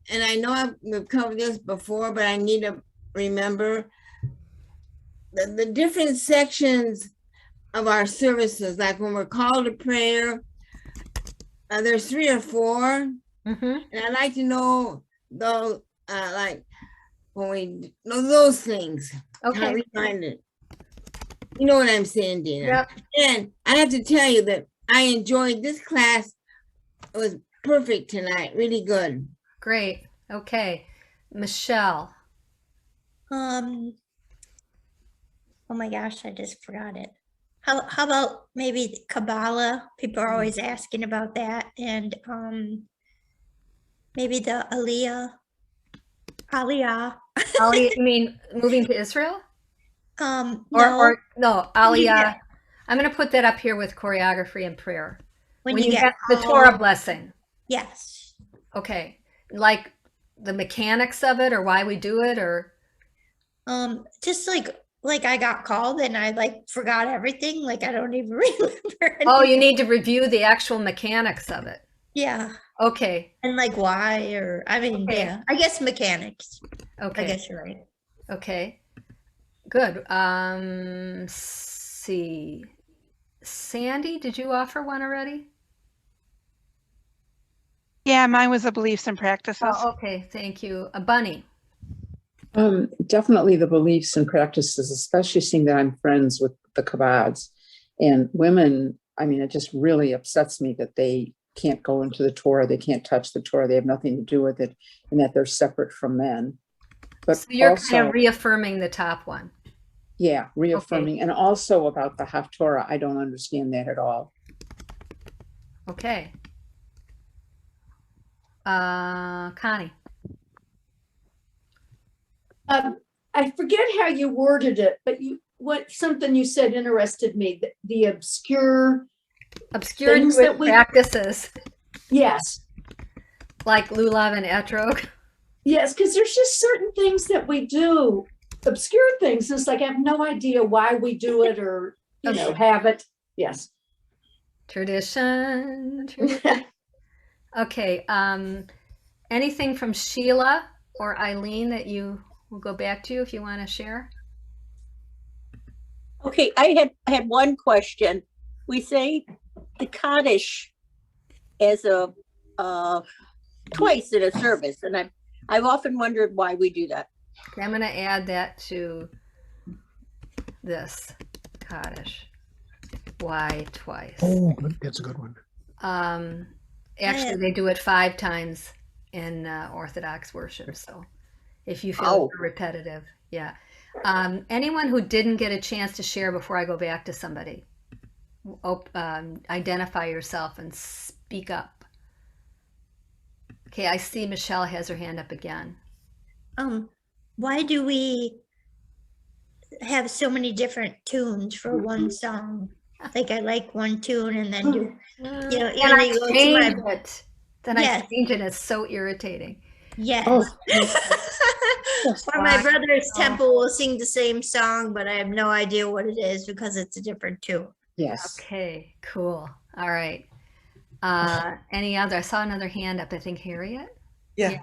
we've covered this before, but I need to remember the different sections of our services, like when we're called to prayer, there's 3 or 4, and I'd like to know those, like when we know those things. Okay. Reminded. You know what I'm saying, Dina? Yep. And I have to tell you that I enjoyed this class. It was perfect tonight, really good. Great. Okay. Michelle. Oh my gosh, I just forgot it. How about maybe Kabbalah? People are always asking about that. And maybe the Aliyah. Aliyah, you mean moving to Israel? No. No, Aliyah. Yeah. I'm going to put that up here with choreography and prayer. When you get the Torah blessing. Yes. Okay. Like the mechanics of it or why we do it, or? Just like I got called and I like forgot everything. Like I don't even remember. Oh, you need to review the actual mechanics of it. Yeah. Okay. And like why, or I mean, Okay. yeah, I guess mechanics. Okay. I guess you're right. Okay. Good. See. Sandy, did you offer one already? Yeah, mine was the beliefs and practices. Oh, okay. Thank you. Bunny. Definitely the beliefs and practices, especially seeing that I'm friends with the Kabbads and women. I mean, it just really upsets me that they can't go into the Torah. They can't touch the Torah. They have nothing to do with it, and that they're separate from men. But So you're also, kind of reaffirming the top one. yeah, reaffirming. And also about the Haftorah, I don't understand that at all. Okay. Connie. I forget how you worded it, but something you said interested me. The obscure things that we practices. Yes. Like lulav and etrog. Yes, because there's just certain things that we do, obscure things. It's like I have no idea why we do it or have it. Yes. Tradition. Okay. Anything from Sheila or Eileen that you will go back to if you want to share? Okay, I had one question. We say the Kaddish as a twice in a service, and I've often wondered why we do that. Okay, I'm going to add that to this Kaddish. Why twice? Oh, good. That's a good one. Actually, they do it 5 times in Orthodox worship. So if you feel it's repetitive, yeah. Anyone who didn't get a chance to share before I go back to somebody, identify yourself and speak up. Okay, I see Michelle has her hand up again. Why do we have so many different tunes for one song? Like I like one tune and then do, Then I change it. I change it. It's so irritating. Yes. Oh. Or my brother's temple will sing the same song, but I have no idea what it is because it's a different tune. Yes. Okay, cool. All right. Any other? I saw another hand up. I think Harriet. Yeah.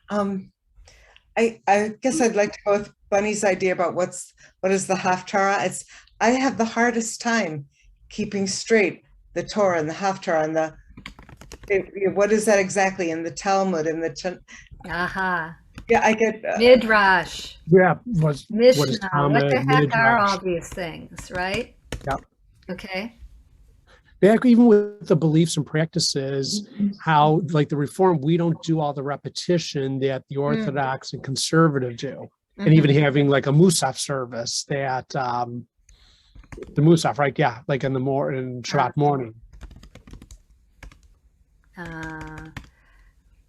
I guess I'd like to go with Bunny's idea about what is the Haftarah. I have the hardest time keeping straight the Torah and the Haftarah and what is that exactly in the Talmud and the yeah, I get Midrash. Yeah, Mishnah. what is What Talmud, the heck Midrash. are all these things, right? Yep. Okay. Back even with the beliefs and practices, how like the Reform, we don't do all the repetition that the Orthodox and conservative do. and even having like a Musaf service that the Musaf, right? Yeah, like in the in Shabbat morning.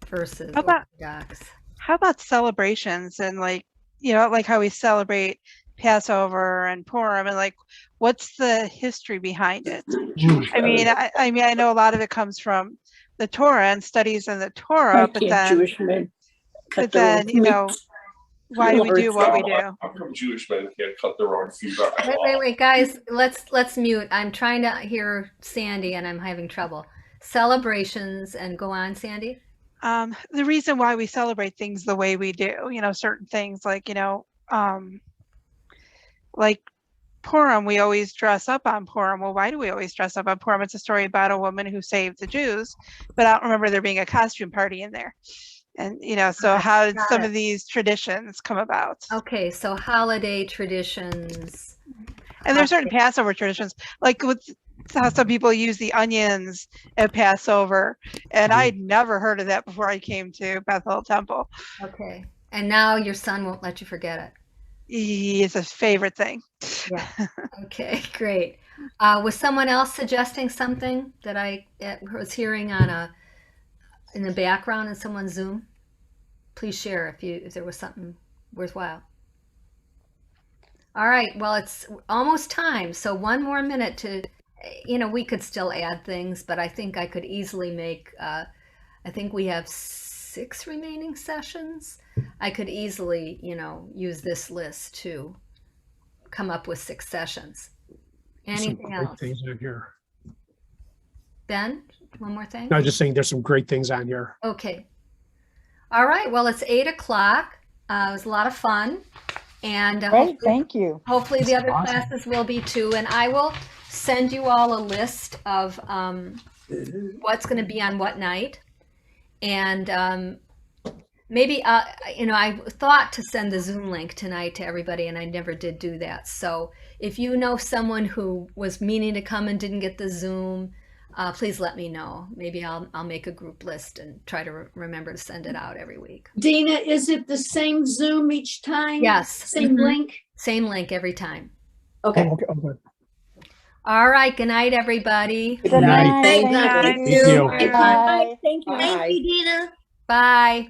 Versus How about- Orthodox. How about celebrations and like, you know, like how we celebrate Passover and Purim, and like, what's the history behind it? I mean, I know a lot of it comes from the Torah and studies in the Torah, Why but can't then, Jewish men cut but their then, own you know, meat? why do we do what we do? How come Jewish men can't cut their own feet off? Wait, guys, let's mute. I'm trying to hear Sandy and I'm having trouble. Celebrations, and go on, Sandy. The reason why we celebrate things the way we do, you know, certain things like, you know, like Purim, we always dress up on Purim. Well, why do we always dress up on Purim? It's a story about a woman who saved the Jews, but I don't remember there being a costume party in there. And, you know, so how did some of these traditions come about? Okay, so holiday traditions. And there's certain Passover traditions, like with how some people use the onions at Passover. And I'd never heard of that before I came to Bethel Temple. Okay, and now your son won't let you forget it. It's a favorite thing. Yeah. Okay, great. Was someone else suggesting something that I was hearing on in the background in someone's Zoom? Please share if there was something worthwhile. All right, well, it's almost time, so one more minute to, you know, we could still add things, but I think I could easily make, I think we have 6 remaining sessions. I could easily, you know, use this list to come up with 6 sessions. Anything Great else? things on here. Ben, one more thing? No, just saying there's some great things on here. Okay. All right, well, it's 8 o'clock. It was a lot of fun. And Great, thank you. hopefully the other Awesome. classes will be too. And I will send you all a list of what's going to be on what night. And maybe, you know, I thought to send the Zoom link tonight to everybody, and I never did do that. So if you know someone who was meaning to come and didn't get the Zoom, please let me know. Maybe I'll make a group list and try to remember to send it out every week. Dina, is it the same Zoom each time? Yes. Same link? Same link every time. Okay. Okay. All right. Good night, everybody. Good night. Thank Thank you. you. Thank you. Bye. Thank you. Thank you, Dina. Bye.